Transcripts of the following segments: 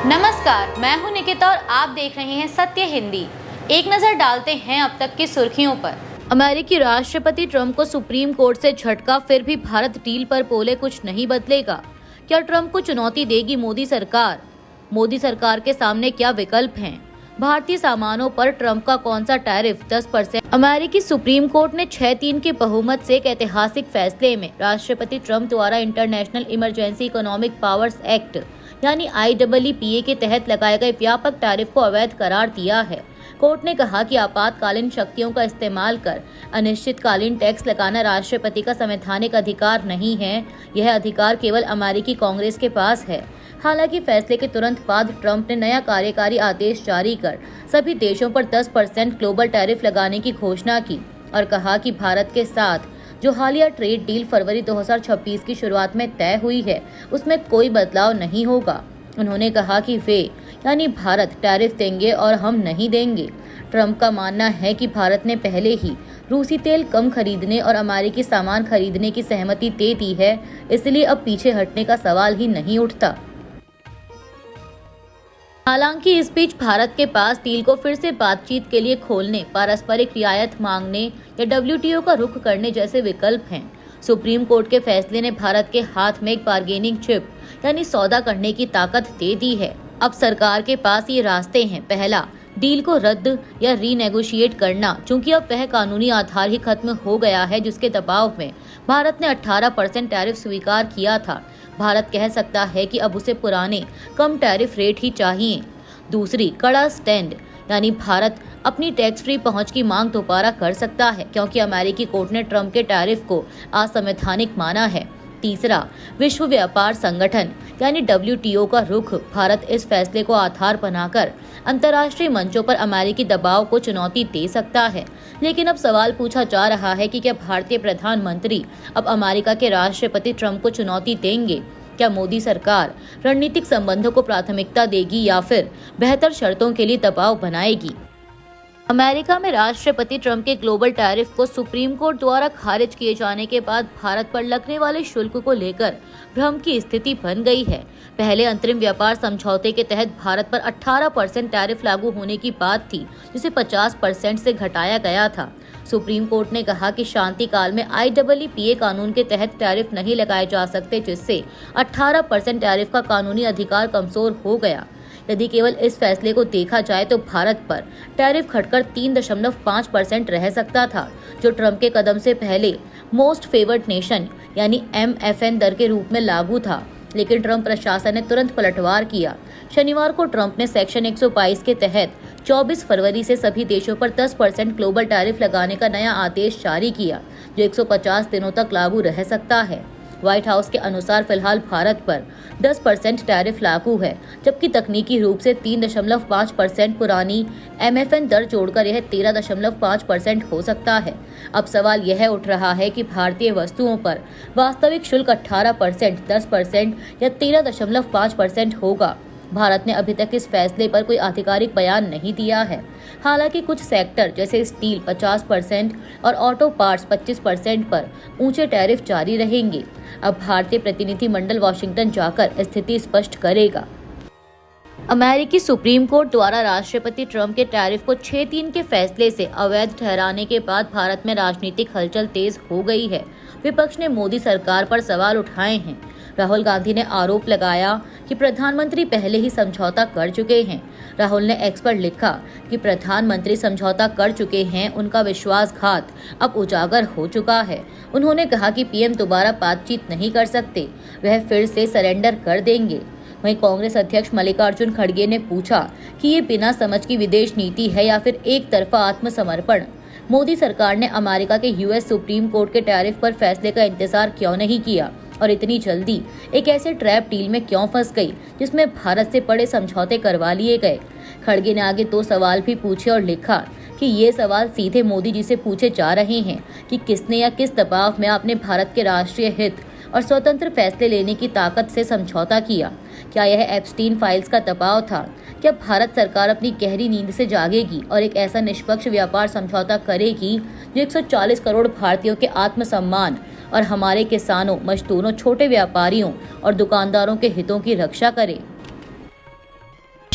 नमस्कार, मैं हूं निकिता और आप देख रहे हैं सत्य हिंदी। एक नजर डालते हैं अब तक की सुर्खियों पर। अमेरिकी राष्ट्रपति ट्रंप को सुप्रीम कोर्ट से झटका, फिर भी भारत डील पर बोले कुछ नहीं बदलेगा। क्या ट्रंप को चुनौती देगी मोदी सरकार? मोदी सरकार के सामने क्या विकल्प हैं? भारतीय सामानों पर ट्रंप का कौन सा टैरिफ 10%? अमेरिकी सुप्रीम कोर्ट ने 6-3 के बहुमत से एक ऐतिहासिक फैसले में राष्ट्रपति ट्रंप द्वारा international emergency economic powers act यानी IEEPA के तहत लगाए गए व्यापक टैरिफ को अवैध करार दिया है। कोर्ट ने कहा कि आपातकालीन शक्तियों का इस्तेमाल कर अनिश्चितकालीन टैक्स लगाना राष्ट्रपति का संवैधानिक अधिकार नहीं है। यह अधिकार केवल अमेरिकी कांग्रेस के पास है। हालांकि फैसले के तुरंत बाद ट्रंप ने नया कार्यकारी आदेश जारी कर सभी देशों पर 10% ग्लोबल टैरिफ लगाने की घोषणा की और कहा कि भारत के साथ जो हालिया ट्रेड डील फरवरी 2026 की शुरुआत में तय हुई है, उसमें कोई बदलाव नहीं होगा। उन्होंने कहा कि वे यानी भारत टैरिफ देंगे और हम नहीं देंगे। ट्रंप का मानना है कि भारत ने पहले ही रूसी तेल कम खरीदने और अमेरिकी सामान खरीदने की सहमति दे दी है, इसलिए अब पीछे हटने का सवाल ही नहीं उठता। हालांकि इस बीच भारत के पास डील को फिर से बातचीत के लिए खोलने, पारस्परिक रियायत मांगने या WTO का रुख करने जैसे विकल्प हैं। सुप्रीम कोर्ट के फैसले ने भारत के हाथ में एक बार्गेनिंग चिप यानी सौदा करने की ताकत दे दी है। अब सरकार के पास ये रास्ते हैं। पहला, डील को रद्द या रीनेगोशिएट करना, चूंकि अब वह कानूनी आधार ही खत्म हो गया है जिसके दबाव में भारत ने 18% टैरिफ स्वीकार किया था। भारत कह सकता है कि अब उसे पुराने कम टैरिफ रेट ही चाहिए। दूसरी, कड़ा स्टैंड यानी भारत अपनी टैक्स फ्री पहुंच की मांग दोबारा कर सकता है क्योंकि अमेरिकी कोर्ट ने ट्रंप के टैरिफ को असंवैधानिक माना है। तीसरा, विश्व व्यापार संगठन यानी WTO का रुख। भारत इस फैसले को आधार बनाकर अंतर्राष्ट्रीय मंचों पर अमेरिकी दबाव को चुनौती दे सकता है। लेकिन अब सवाल पूछा जा रहा है कि क्या भारतीय प्रधानमंत्री अब अमेरिका के राष्ट्रपति ट्रंप को चुनौती देंगे? क्या मोदी सरकार रणनीतिक संबंधों को प्राथमिकता देगी या फिर बेहतर शर्तों के लिए दबाव बनाएगी? अमेरिका में राष्ट्रपति ट्रंप के ग्लोबल टैरिफ को सुप्रीम कोर्ट द्वारा खारिज किए जाने के बाद भारत पर लगने वाले शुल्क को लेकर भ्रम की स्थिति बन गई है। पहले अंतरिम व्यापार समझौते के तहत भारत पर 18% टैरिफ लागू होने की बात थी, जिसे 50% से घटाया गया था। सुप्रीम कोर्ट ने कहा कि शांति काल में IEEPA कानून के तहत टैरिफ नहीं लगाए जा सकते, जिससे 18% टैरिफ का कानूनी अधिकार कमजोर हो गया। यदि केवल इस फैसले को देखा जाए तो भारत पर टैरिफ घटकर 3.5% रह सकता था, जो ट्रंप के कदम से पहले मोस्ट फेवर्ड नेशन यानी MFN दर के रूप में लागू था। लेकिन ट्रंप प्रशासन ने तुरंत पलटवार किया। शनिवार को ट्रंप ने सेक्शन 122 के तहत 24 फरवरी से सभी देशों पर 10% ग्लोबल टैरिफ लगाने का नया आदेश जारी किया, जो 150 दिनों तक लागू रह सकता है। व्हाइट हाउस के अनुसार फिलहाल भारत पर 10% टैरिफ लागू है, जबकि तकनीकी रूप से 3.5% पुरानी MFN दर जोड़कर यह 13.5% हो सकता है। अब सवाल यह उठ रहा है कि भारतीय वस्तुओं पर वास्तविक शुल्क 18%, 10% या 13.5% होगा। भारत ने अभी तक इस फैसले पर कोई आधिकारिक बयान नहीं दिया है। हालांकि कुछ सेक्टर जैसे स्टील 50% और ऑटो पार्ट्स 25% पर ऊंचे टैरिफ जारी रहेंगे। अब भारतीय प्रतिनिधि मंडल वॉशिंगटन जाकर स्थिति स्पष्ट करेगा। अमेरिकी सुप्रीम कोर्ट द्वारा राष्ट्रपति ट्रंप के टैरिफ को 6-3 के फैसले से अवैध ठहराने के बाद भारत में राजनीतिक हलचल तेज हो गई है। विपक्ष ने मोदी सरकार पर सवाल उठाए हैं। राहुल गांधी ने आरोप लगाया कि प्रधानमंत्री पहले ही समझौता कर चुके हैं। राहुल ने एक्स पर लिखा कि प्रधानमंत्री समझौता कर चुके हैं, उनका विश्वासघात अब उजागर हो चुका है। उन्होंने कहा कि PM दोबारा बातचीत नहीं कर सकते, वह फिर से सरेंडर कर देंगे। वहीं कांग्रेस अध्यक्ष मल्लिकार्जुन खड़गे ने पूछा कि ये बिना समझ की विदेश नीति है या फिर एक तरफा आत्मसमर्पण। मोदी सरकार ने अमेरिका के US सुप्रीम कोर्ट के टैरिफ पर फैसले का इंतजार क्यों नहीं किया और इतनी जल्दी एक ऐसे ट्रैप डील में क्यों फंस गई जिसमें भारत से बड़े समझौते करवा लिए गए? खड़गे ने आगे 2 सवाल भी पूछे और लिखा कि ये सवाल सीधे मोदी जी से पूछे जा रहे हैं कि किसने या किस दबाव में आपने भारत के राष्ट्रीय हित और स्वतंत्र फैसले लेने की ताकत से समझौता किया? क्या यह एप्स्टीन फाइल्स का दबाव था? क्या भारत सरकार अपनी गहरी नींद से जागेगी और एक ऐसा निष्पक्ष व्यापार समझौता करेगी जो 140 करोड़ भारतीयों के आत्मसम्मान और हमारे किसानों, मजदूरों, छोटे व्यापारियों और दुकानदारों के हितों की रक्षा करे?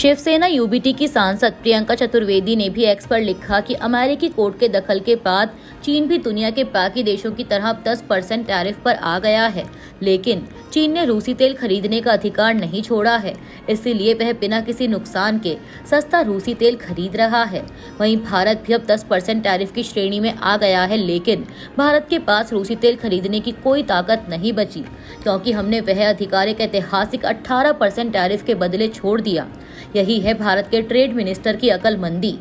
शिवसेना यूबीटी की सांसद प्रियंका चतुर्वेदी ने भी एक्स पर लिखा कि अमेरिकी कोर्ट के दखल के बाद चीन भी दुनिया के बाकी देशों की तरह 10% टैरिफ पर आ गया है, लेकिन चीन ने रूसी तेल खरीदने का अधिकार नहीं छोड़ा है, इसीलिए वह बिना किसी नुकसान के सस्ता रूसी तेल खरीद रहा है। वहीं भारत भी अब 10% टैरिफ की श्रेणी में आ गया है, लेकिन भारत के पास रूसी तेल खरीदने की कोई ताकत नहीं बची, क्योंकि हमने वह अधिकार एक ऐतिहासिक 18% टैरिफ के बदले छोड़ दिया। यही है भारत के ट्रेड मिनिस्टर की अक्लमंदी।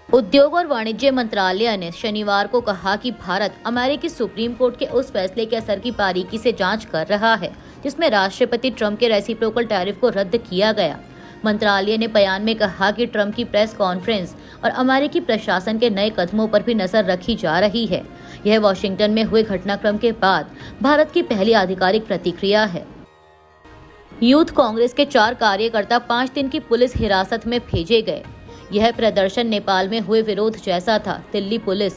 उद्योग और वाणिज्य मंत्रालय ने शनिवार को कहा कि भारत अमेरिकी सुप्रीम कोर्ट के उस फैसले के असर की बारीकी से जांच कर रहा है, जिसमें राष्ट्रपति ट्रंप के रेसिप्रोकल टैरिफ को रद्द किया गया। मंत्रालय ने बयान में कहा कि ट्रंप की प्रेस कॉन्फ्रेंस और अमेरिकी प्रशासन के नए कदमों पर भी नजर रखी जा रही है। यह वॉशिंगटन में हुए घटनाक्रम के बाद भारत की पहली आधिकारिक प्रतिक्रिया है। यूथ कांग्रेस के 4 कार्यकर्ता 5 दिन की पुलिस हिरासत में भेजे गए। यह प्रदर्शन नेपाल में हुए विरोध जैसा था। दिल्ली पुलिस।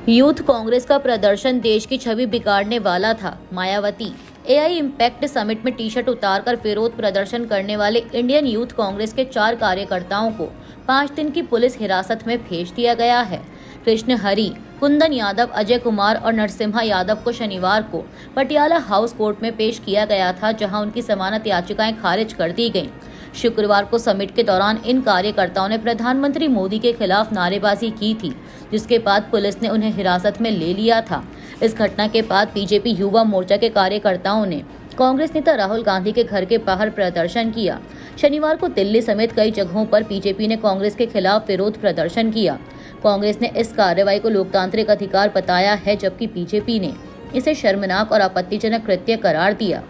यूथ कांग्रेस का प्रदर्शन देश की छवि बिगाड़ने वाला था। मायावती। एआई इम्पैक्ट समिट में टी-शर्ट उतारकर विरोध प्रदर्शन करने वाले इंडियन यूथ कांग्रेस के 4 कार्यकर्ताओं को 5 दिन की पुलिस हिरासत में भेज दिया गया है। कृष्ण हरि, कुंदन यादव, अजय कुमार और नरसिम्हा यादव को शनिवार को पटियाला हाउस कोर्ट में पेश किया गया था, जहां उनकी जमानत याचिकाएं खारिज कर दी गईं। शुक्रवार को समिट के दौरान इन कार्यकर्ताओं ने प्रधानमंत्री मोदी के खिलाफ नारेबाजी की थी, जिसके बाद पुलिस ने उन्हें हिरासत में ले लिया था। इस घटना के बाद बीजेपी युवा मोर्चा के कार्यकर्ताओं ने कांग्रेस नेता राहुल गांधी के घर के बाहर प्रदर्शन किया। शनिवार को दिल्ली समेत कई जगहों पर बीजेपी ने कांग्रेस के खिलाफ विरोध प्रदर्शन किया। कांग्रेस ने इस कार्रवाई को लोकतांत्रिक अधिकार बताया है, जबकि बीजेपी ने इसे शर्मनाक और आपत्तिजनक कृत्य करार दिया।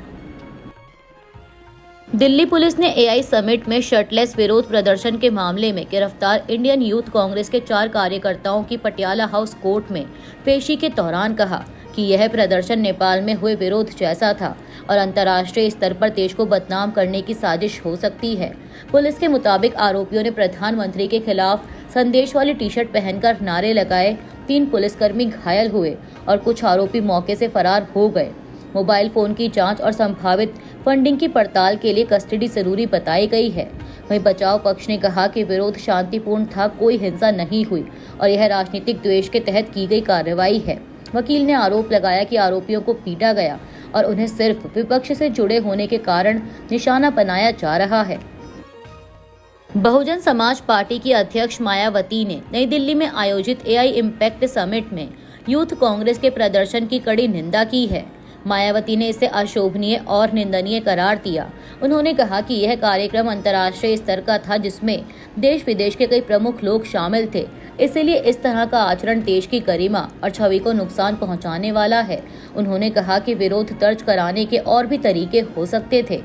दिल्ली पुलिस ने एआई समिट में शर्टलेस विरोध प्रदर्शन के मामले में गिरफ्तार इंडियन यूथ कांग्रेस के 4 कार्यकर्ताओं की पटियाला हाउस कोर्ट में पेशी के दौरान कहा कि यह प्रदर्शन नेपाल में हुए विरोध जैसा था और अंतर्राष्ट्रीय स्तर पर देश को बदनाम करने की साजिश हो सकती है। पुलिस के मुताबिक आरोपियों ने प्रधानमंत्री के खिलाफ संदेश वाली टी-शर्ट पहनकर नारे लगाए। 3 पुलिसकर्मी घायल हुए और कुछ आरोपी मौके से फरार हो गए। मोबाइल फोन की जांच और संभावित फंडिंग की पड़ताल के लिए कस्टडी जरूरी बताई गई है। वहीं बचाव पक्ष ने कहा कि विरोध शांतिपूर्ण था, कोई हिंसा नहीं हुई और यह राजनीतिक द्वेष के तहत की गई कार्रवाई है। वकील ने आरोप लगाया कि आरोपियों को पीटा गया और उन्हें सिर्फ विपक्ष से जुड़े होने के कारण निशाना बनाया जा रहा है। बहुजन समाज पार्टी की अध्यक्ष मायावती ने नई दिल्ली में आयोजित एआई इम्पैक्ट समिट में यूथ कांग्रेस के प्रदर्शन की कड़ी निंदा की है। मायावती ने इसे अशोभनीय और निंदनीय करार दिया। उन्होंने कहा कि यह कार्यक्रम अंतर्राष्ट्रीय स्तर का था, जिसमें देश विदेश के कई प्रमुख लोग शामिल थे, इसलिए इस तरह का आचरण देश की गरिमा और छवि को नुकसान पहुंचाने वाला है। उन्होंने कहा कि विरोध दर्ज कराने के और भी तरीके हो सकते थे।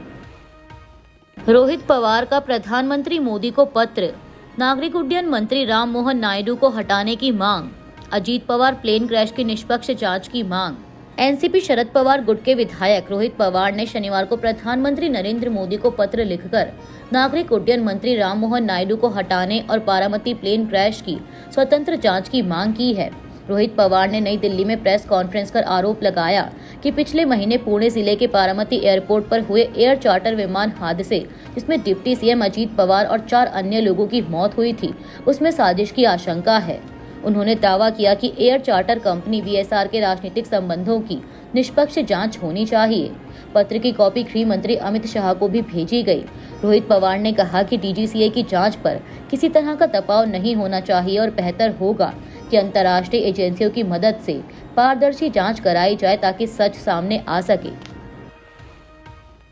रोहित पवार का प्रधानमंत्री मोदी को पत्र। नागरिक उड्डयन मंत्री राममोहन नायडू को हटाने की मांग। अजीत पवार प्लेन क्रैश की निष्पक्ष जांच की मांग। एनसीपी शरद पवार गुट के विधायक रोहित पवार ने शनिवार को प्रधानमंत्री नरेंद्र मोदी को पत्र लिखकर नागरिक उड्डयन मंत्री राममोहन नायडू को हटाने और बारामती प्लेन क्रैश की स्वतंत्र जांच की मांग की है। रोहित पवार ने नई दिल्ली में प्रेस कॉन्फ्रेंस कर आरोप लगाया कि पिछले महीने पुणे जिले के बारामती एयरपोर्ट पर हुए एयर चार्टर विमान हादसे, जिसमें डिप्टी सीएम अजीत पवार और 4 अन्य लोगों की मौत हुई थी, उसमें साजिश की आशंका है। उन्होंने दावा किया कि एयर चार्टर कंपनी वीएसआर के राजनीतिक संबंधों की निष्पक्ष जांच होनी चाहिए। पत्र की कॉपी गृह मंत्री अमित शाह को भी भेजी गई। रोहित पवार ने कहा कि डीजीसीए की जांच पर किसी तरह का दबाव नहीं होना चाहिए और बेहतर होगा कि अंतर्राष्ट्रीय एजेंसियों की मदद से पारदर्शी जांच कराई जाए ताकि सच सामने आ सके।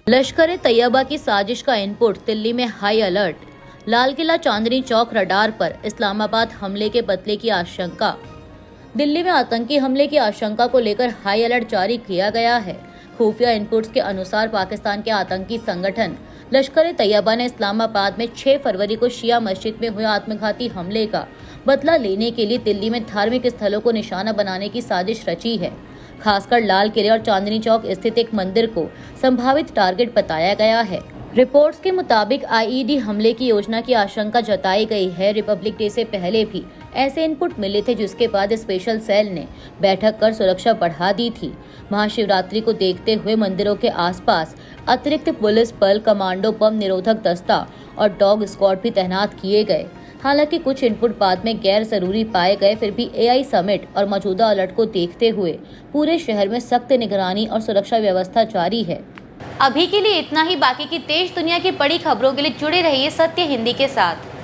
लश्कर ए तैयबा की साजिश का इनपुट। दिल्ली में high alert. Lal Qila Chandni Chowk radar पर इस्लामाबाद हमले के बदले की आशंका। दिल्ली में आतंकी हमले की आशंका को लेकर हाई अलर्ट जारी किया गया है। खुफिया इनपुट्स के अनुसार पाकिस्तान के आतंकी संगठन लश्कर ए तैयबा ने इस्लामाबाद में 6 फरवरी को शिया मस्जिद में हुए आत्मघाती हमले का बदला लेने के लिए दिल्ली में धार्मिक स्थलों को निशाना बनाने की साजिश रची है। खासकर लाल किले और चांदनी चौक स्थित एक मंदिर को संभावित टारगेट बताया गया है। रिपोर्ट्स के मुताबिक आईईडी हमले की योजना की आशंका जताई गई है। रिपब्लिक डे से पहले भी ऐसे इनपुट मिले थे, जिसके बाद स्पेशल सेल ने बैठक कर सुरक्षा बढ़ा दी थी। महाशिवरात्रि को देखते हुए मंदिरों के आसपास अतिरिक्त पुलिस बल, कमांडो, बम निरोधक दस्ता और डॉग स्क्वाड भी तैनात किए गए। हालांकि कुछ इनपुट बाद में गैर जरूरी पाए गए, फिर भी एआई समिट और मौजूदा अलर्ट को देखते हुए पूरे शहर में सख्त निगरानी और सुरक्षा व्यवस्था जारी है। अभी के लिए इतना ही। बाकी की देश दुनिया की बड़ी खबरों के लिए जुड़े रहिए सत्य हिंदी के साथ।